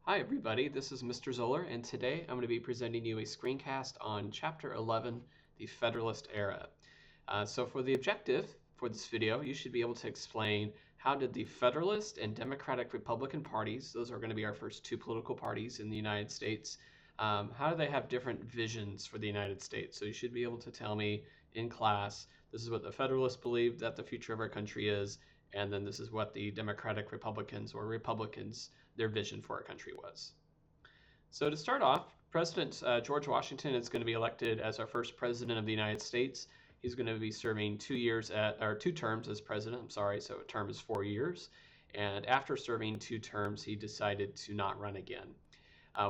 Hi everybody, this is Mr. Zoeller, and today I'm going to be presenting you a screencast on Chapter 11, the Federalist Era. So for the objective for this video, you should be able to explain how did the Federalist and Democratic-Republican parties, those are going to be our first two political parties in the United States, how do they have different visions for the United States? So you should be able to tell me in class, this is what the Federalists believe that the future of our country is, and then this is what the Democratic Republicans or Republicans, their vision for our country was. So to start off, President George Washington is going to be elected as our first president of the United States. He's going to be serving 2 terms as president. So a term is 4 years. And after serving 2 terms, he decided to not run again.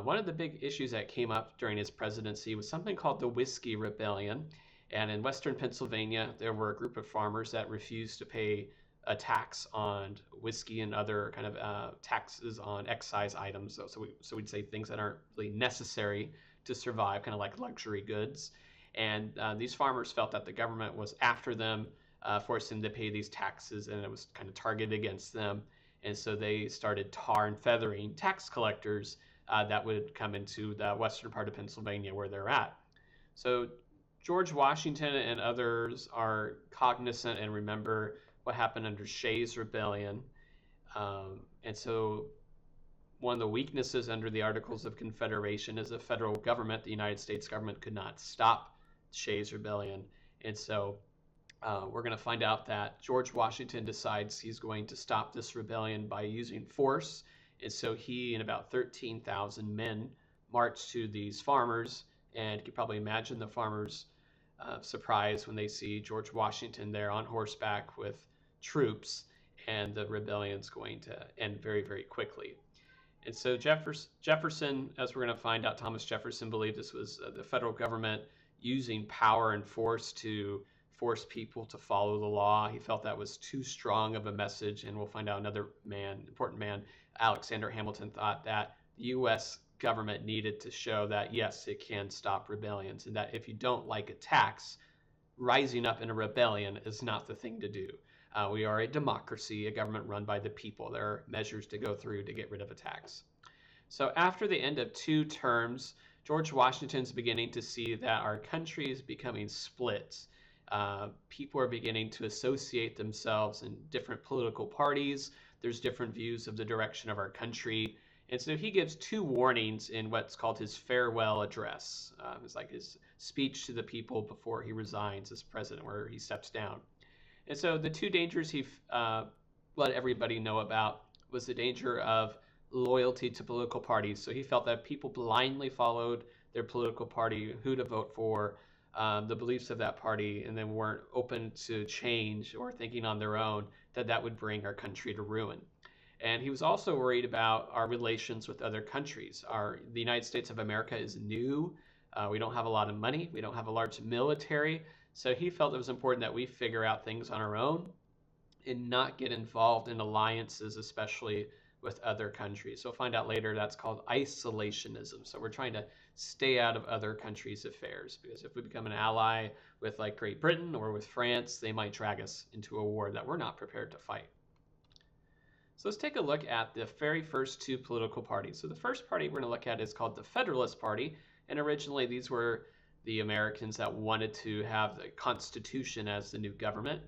One of the big issues that came up during his presidency was something called the Whiskey Rebellion. And in Western Pennsylvania, there were a group of farmers that refused to pay a tax on whiskey and other kind of taxes on excise items. So we'd say things that aren't really necessary to survive, kind of like luxury goods. And these farmers felt that the government was after them, forcing them to pay these taxes, and it was kind of targeted against them. And so they started tar and feathering tax collectors that would come into the western part of Pennsylvania where they're at. So George Washington and others are cognizant and remember what happened under Shays' Rebellion. And so one of the weaknesses under the Articles of Confederation is the federal government, the United States government, could not stop Shays' Rebellion. And so we're going to find out that George Washington decides he's going to stop this rebellion by using force. And so he and about 13,000 men marched to these farmers, and you can probably imagine the farmers' surprise when they see George Washington there on horseback with troops, and the rebellion's going to end very, very quickly. And so Jefferson, as we're going to find out, Thomas Jefferson believed this was the federal government using power and force to force people to follow the law. He felt that was too strong of a message, and we'll find out another important man, Alexander Hamilton, thought that the U.S. government needed to show that, yes, it can stop rebellions, and that if you don't like a tax, rising up in a rebellion is not the thing to do. We are a democracy, a government run by the people. There are measures to go through to get rid of a tax. So after the end of 2 terms, George Washington's beginning to see that our country is becoming split. People are beginning to associate themselves in different political parties. There's different views of the direction of our country. And so he gives 2 warnings in what's called his farewell address. It's like his speech to the people before he resigns as president, where he steps down. And so the 2 dangers he let everybody know about was the danger of loyalty to political parties. So he felt that people blindly followed their political party, who to vote for, the beliefs of that party, and then weren't open to change or thinking on their own, that would bring our country to ruin. And he was also worried about our relations with other countries. The United States of America is new. We don't have a lot of money. We don't have a large military. So he felt it was important that we figure out things on our own and not get involved in alliances, especially with other countries. So we'll find out later that's called isolationism. So we're trying to stay out of other countries' affairs, because if we become an ally with like Great Britain or with France, they might drag us into a war that we're not prepared to fight. So let's take a look at the very first 2 political parties. So the first party we're going to look at is called the Federalist Party. And originally these were the Americans that wanted to have the Constitution as the new government.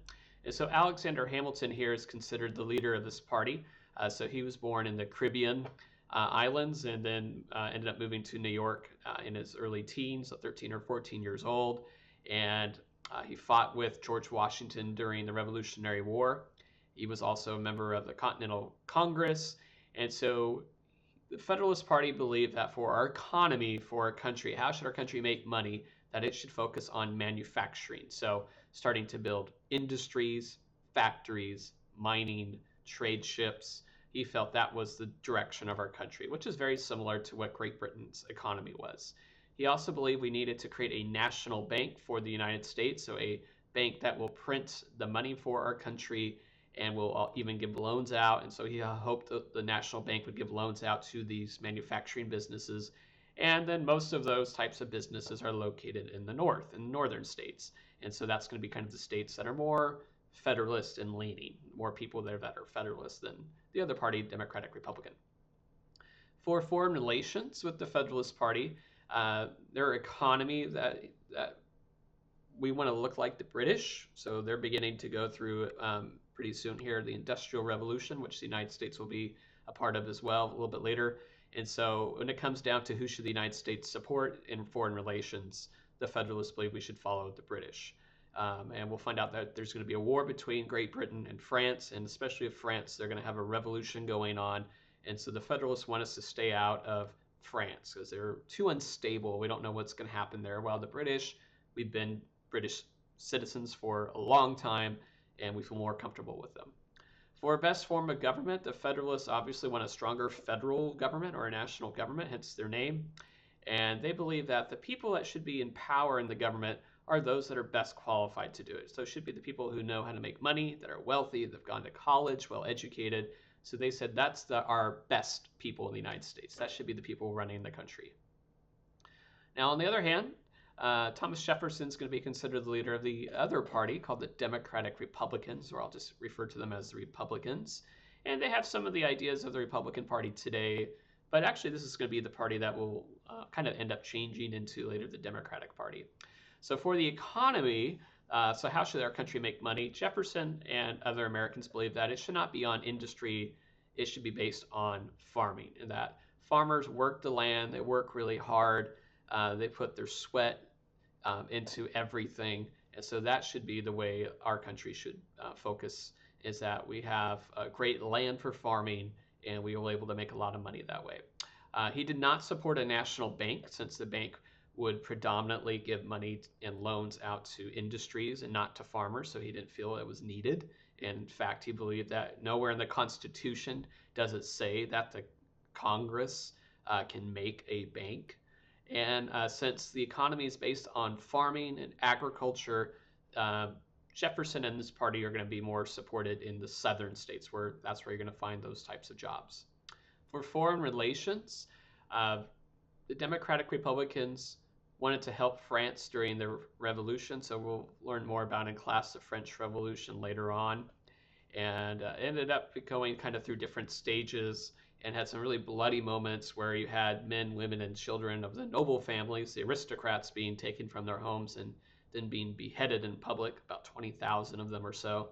And so Alexander Hamilton here is considered the leader of this party. So he was born in the Caribbean islands, and then ended up moving to New York in his early teens, so 13 or 14 years old. And he fought with George Washington during the Revolutionary War. He was also a member of the Continental Congress. And so the Federalist Party believed that for our economy, for our country, how should our country make money, that it should focus on manufacturing. So starting to build industries, factories, mining, trade ships. He felt that was the direction of our country, which is very similar to what Great Britain's economy was. He also believed we needed to create a national bank for the United States, so a bank that will print the money for our country and will even give loans out. And so he hoped that the national bank would give loans out to these manufacturing businesses. And then most of those types of businesses are located in the north, in northern states. And so that's going to be kind of the states that are more Federalist and leaning, more people there that are Federalist than the other party, Democratic-Republican. For foreign relations with the Federalist Party, their economy that we want to look like the British. So they're beginning to go through pretty soon here the Industrial Revolution, which the United States will be a part of as well a little bit later. And so when it comes down to who should the United States support in foreign relations, the Federalists believe we should follow the British. And we'll find out that there's going to be a war between Great Britain and France, and especially if France, they're going to have a revolution going on. And so the Federalists want us to stay out of France because they're too unstable. We don't know what's going to happen there. While the British, we've been British citizens for a long time, and we feel more comfortable with them. For best form of government, the Federalists obviously want a stronger federal government or a national government, hence their name. And they believe that the people that should be in power in the government are those that are best qualified to do it. So it should be the people who know how to make money, that are wealthy, that have gone to college, well educated. So they said that's our best people in the United States. That should be the people running the country. Now, on the other hand, Thomas Jefferson is going to be considered the leader of the other party called the Democratic-Republicans, or I'll just refer to them as the Republicans. And they have some of the ideas of the Republican Party today, but actually this is going to be the party that will kind of end up changing into later the Democratic Party. So for the economy, so how should our country make money? Jefferson and other Americans believe that it should not be on industry, it should be based on farming, and that farmers work the land, they work really hard, they put their sweat into everything, and so that should be the way our country should focus, is that we have great land for farming and we were able to make a lot of money that way. He did not support a national bank, since the bank would predominantly give money and loans out to industries and not to farmers, so he didn't feel it was needed. In fact, he believed that nowhere in the Constitution does it say that the Congress can make a bank. And since the economy is based on farming and agriculture, Jefferson and this party are going to be more supported in the southern states, where that's where you're going to find those types of jobs. For foreign relations, the Democratic Republicans wanted to help France during the revolution, so we'll learn more about in class the French Revolution later on, and ended up going kind of through different stages and had some really bloody moments where you had men, women, and children of the noble families, the aristocrats, being taken from their homes and then being beheaded in public, about 20,000 of them or so.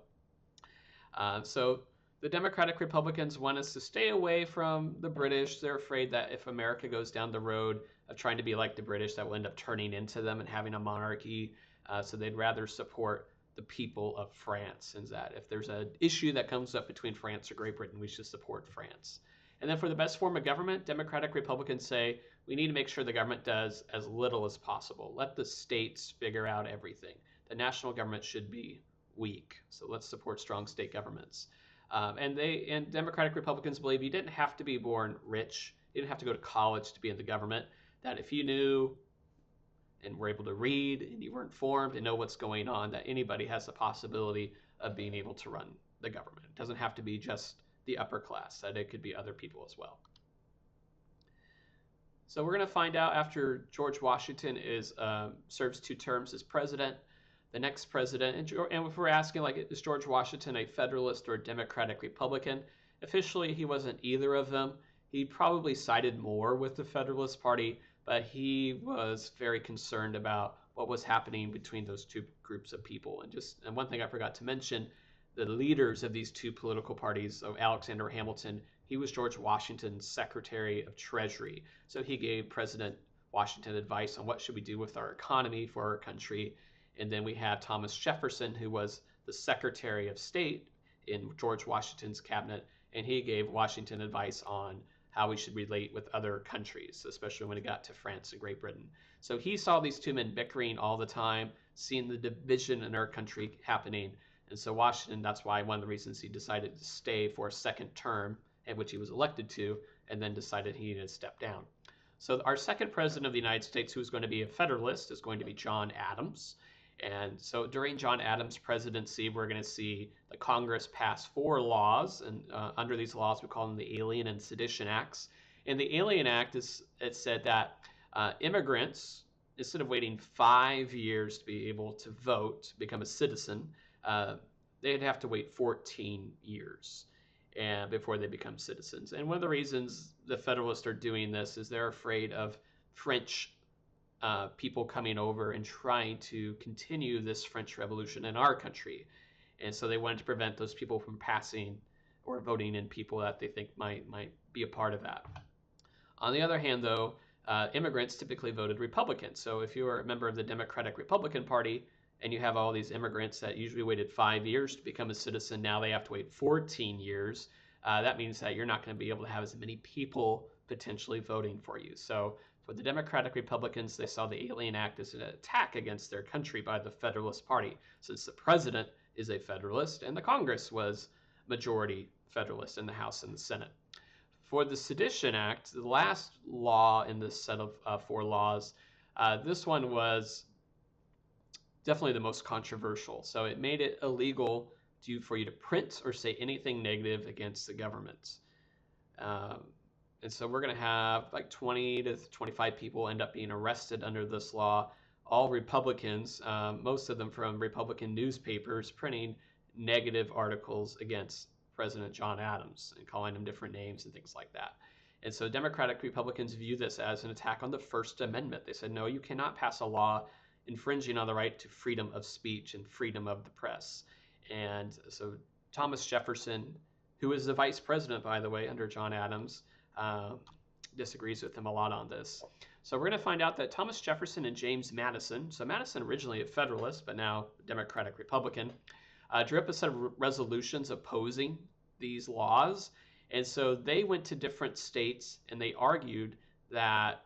So the Democratic Republicans want us to stay away from the British. They're afraid that if America goes down the road of trying to be like the British, that will end up turning into them and having a monarchy. So they'd rather support the people of France, and that if there's an issue that comes up between France or Great Britain, we should support France. And then for the best form of government, Democratic Republicans say we need to make sure the government does as little as possible. Let the states figure out everything. The national government should be weak, so let's support strong state governments. And Democratic Republicans believe you didn't have to be born rich. You didn't have to go to college to be in the government. That if you knew and were able to read and you were informed and know what's going on, that anybody has the possibility of being able to run the government. It doesn't have to be just the upper class, that it could be other people as well. So we're going to find out after George Washington serves 2 terms as president, the next president, and if we're asking, like, is George Washington a Federalist or a Democratic Republican? Officially, he wasn't either of them. He probably sided more with the Federalist Party, but he was very concerned about what was happening between those 2 groups of people. And one thing I forgot to mention, the leaders of these 2 political parties, so Alexander Hamilton, he was George Washington's Secretary of Treasury. So he gave President Washington advice on what should we do with our economy for our country. And then we had Thomas Jefferson, who was the Secretary of State in George Washington's cabinet, and he gave Washington advice on how we should relate with other countries, especially when it got to France and Great Britain. So he saw these 2 men bickering all the time, seeing the division in our country happening. And so Washington, that's why one of the reasons he decided to stay for a 2nd term, in which he was elected to, and then decided he needed to step down. So our 2nd president of the United States, who's going to be a Federalist, is going to be John Adams. And so during John Adams' presidency, we're going to see the Congress pass 4 laws, and under these laws, we call them the Alien and Sedition Acts. In the Alien Act, it said that immigrants, instead of waiting 5 years to be able to vote, become a citizen, they'd have to wait 14 years. and before they become citizens. And one of the reasons the Federalists are doing this is they're afraid of French people coming over and trying to continue this French Revolution in our country. And so they wanted to prevent those people from passing or voting in people that they think might be a part of that. On the other hand, though, immigrants typically voted Republican. So if you were a member of the Democratic-Republican Party and you have all these immigrants that usually waited 5 years to become a citizen, now they have to wait 14 years. That means that you're not going to be able to have as many people potentially voting for you. So for the Democratic Republicans, they saw the Alien Act as an attack against their country by the Federalist Party, since the president is a Federalist and the Congress was majority Federalist in the House and the Senate. For the Sedition Act, the last law in this set of 4 laws, this one was definitely the most controversial. So it made it illegal for you to print or say anything negative against the government. And so we're going to have like 20 to 25 people end up being arrested under this law, all Republicans, most of them from Republican newspapers, printing negative articles against President John Adams and calling him different names and things like that. And so Democratic Republicans view this as an attack on the First Amendment. They said, no, you cannot pass a law infringing on the right to freedom of speech and freedom of the press. And so Thomas Jefferson, who is the vice president, by the way, under John Adams, disagrees with him a lot on this. So we're going to find out that Thomas Jefferson and James Madison, so Madison originally a Federalist, but now Democratic Republican, drew up a set of resolutions opposing these laws. And so they went to different states and they argued that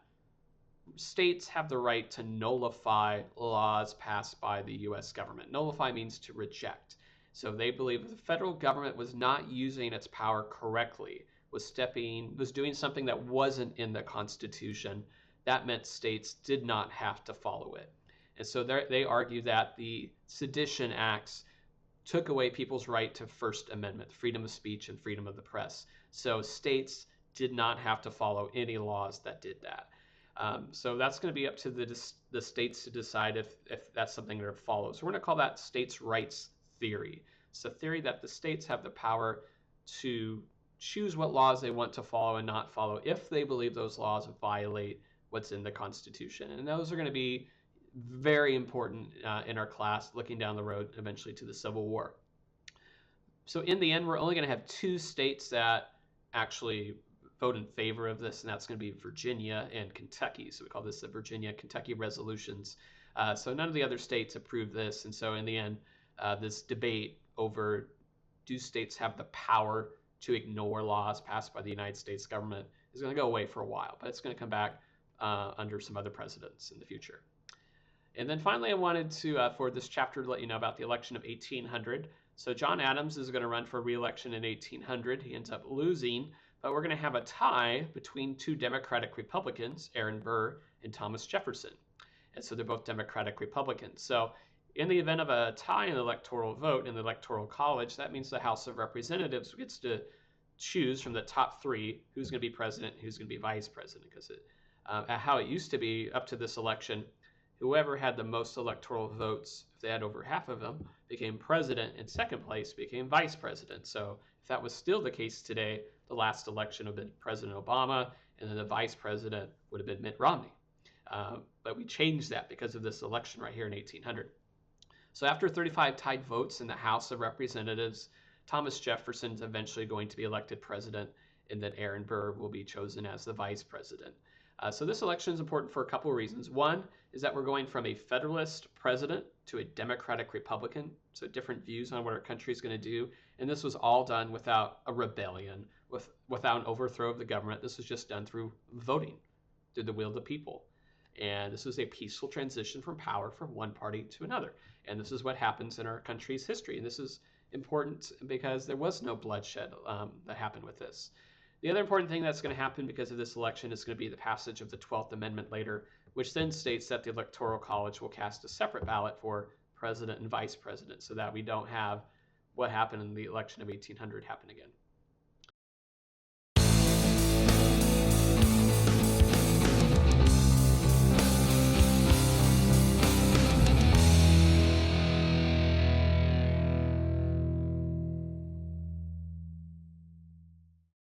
states have the right to nullify laws passed by the U.S. government. Nullify means to reject. So they believe the federal government was not using its power correctly, was doing something that wasn't in the Constitution. That meant states did not have to follow it. And so they argue that the Sedition Acts took away people's right to First Amendment, freedom of speech and freedom of the press. So states did not have to follow any laws that did that. So that's going to be up to the states to decide if that's something to follow. So we're going to call that states' rights theory. It's a theory that the states have the power to choose what laws they want to follow and not follow if they believe those laws violate what's in the Constitution. And those are going to be very important in our class looking down the road eventually to the Civil War. So in the end, we're only going to have 2 states that actually vote in favor of this, and that's going to be Virginia and Kentucky. So we call this the Virginia-Kentucky resolutions. So none of the other states approved this, and so in the end, this debate over do states have the power to ignore laws passed by the United States government is going to go away for a while, but it's going to come back under some other presidents in the future. And then finally, I wanted to, for this chapter, to let you know about the election of 1800. So John Adams is going to run for re-election in 1800. He ends up losing, but we're going to have a tie between 2 Democratic Republicans, Aaron Burr and Thomas Jefferson. And so they're both Democratic Republicans. So in the event of a tie in the electoral vote in the Electoral College, that means the House of Representatives gets to choose from the top 3 who's going to be president and who's going to be vice president. Because how it used to be up to this election, whoever had the most electoral votes, if they had over half of them, became president, and second place became vice president. So if that was still the case today, the last election would have been President Obama, and then the vice president would have been Mitt Romney. But we changed that because of this election right here in 1800. So after 35 tied votes in the House of Representatives, Thomas Jefferson is eventually going to be elected president, and then Aaron Burr will be chosen as the vice president. So this election is important for a couple of reasons. One is that we're going from a Federalist president to a Democratic Republican, so different views on what our country is going to do. And this was all done without a rebellion, without an overthrow of the government. This was just done through voting, through the will of the people. And this was a peaceful transition from power from one party to another. And this is what happens in our country's history. And this is important because there was no bloodshed that happened with this. The other important thing that's going to happen because of this election is going to be the passage of the 12th Amendment later, which then states that the Electoral College will cast a separate ballot for president and vice president so that we don't have what happened in the election of 1800 happen again.